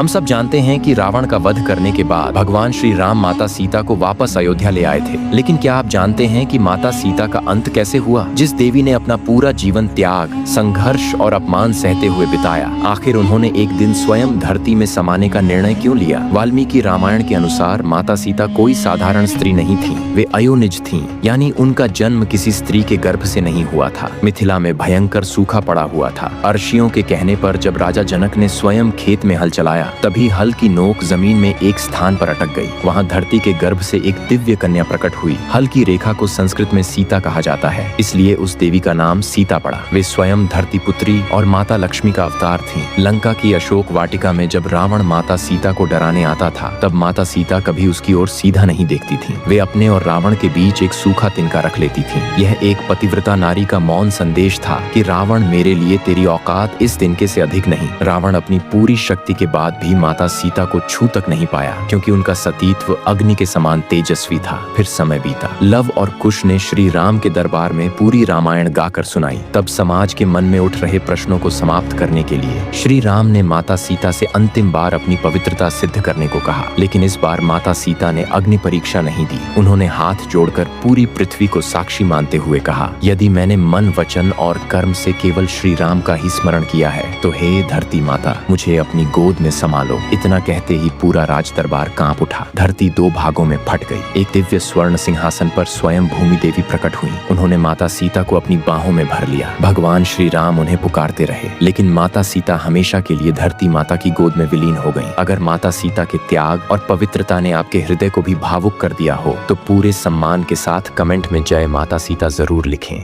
हम सब जानते हैं कि रावण का वध करने के बाद भगवान श्री राम माता सीता को वापस अयोध्या ले आए थे। लेकिन क्या आप जानते हैं कि माता सीता का अंत कैसे हुआ? जिस देवी ने अपना पूरा जीवन त्याग, संघर्ष और अपमान सहते हुए बिताया, आखिर उन्होंने एक दिन स्वयं धरती में समाने का निर्णय क्यों लिया? वाल्मीकि रामायण के अनुसार माता सीता कोई साधारण स्त्री नहीं थी, वे अयोनिज थीं, यानी उनका जन्म किसी स्त्री के गर्भ से नहीं हुआ था। मिथिला में भयंकर सूखा पड़ा हुआ था। अर्षियों के कहने पर जब राजा जनक ने स्वयं खेत में हल चलाया, तभी हल की नोक जमीन में एक स्थान पर अटक गई। वहाँ धरती के गर्भ से एक दिव्य कन्या प्रकट हुई। हल की रेखा को संस्कृत में सीता कहा जाता है, इसलिए उस देवी का नाम सीता पड़ा। वे स्वयं धरती पुत्री और माता लक्ष्मी का अवतार थीं। लंका की अशोक वाटिका में जब रावण माता सीता को डराने आता था, तब माता सीता कभी उसकी ओर सीधा नहीं देखती थीं। वे अपने और रावण के बीच एक सूखा तिनका रख लेती थीं। यह एक पतिव्रता नारी का मौन संदेश था कि रावण, मेरे लिए तेरी औकात इस तिनके से अधिक नहीं। रावण अपनी पूरी शक्ति के बाद भी माता सीता को छू तक नहीं पाया, क्योंकि उनका सतीत्व अग्नि के समान तेजस्वी था। फिर समय बीता। लव और कुश ने श्री राम के दरबार में पूरी रामायण गाकर सुनाई। तब समाज के मन में उठ रहे प्रश्नों को समाप्त करने के लिए श्री राम ने माता सीता से अंतिम बार अपनी पवित्रता सिद्ध करने को कहा। लेकिन इस बार माता सीता ने अग्नि परीक्षा नहीं दी। उन्होंने हाथ जोड़कर पूरी पृथ्वी को साक्षी मानते हुए कहा, यदि मैंने मन, वचन और कर्म से केवल श्री राम का ही स्मरण किया है, तो हे धरती माता, मुझे अपनी गोद में संभालो। इतना कहते ही पूरा राज दरबार कांप उठा। धरती दो भागों में फट गई। एक दिव्य स्वर्ण सिंहासन पर स्वयं भूमि देवी प्रकट हुई। उन्होंने माता सीता को अपनी बाहों में भर लिया। भगवान श्री राम उन्हें पुकारते रहे, लेकिन माता सीता हमेशा के लिए धरती माता की गोद में विलीन हो गईं। अगर माता सीता के त्याग और पवित्रता ने आपके हृदय को भी भावुक कर दिया हो, तो पूरे सम्मान के साथ कमेंट में जय माता सीता जरूर लिखें।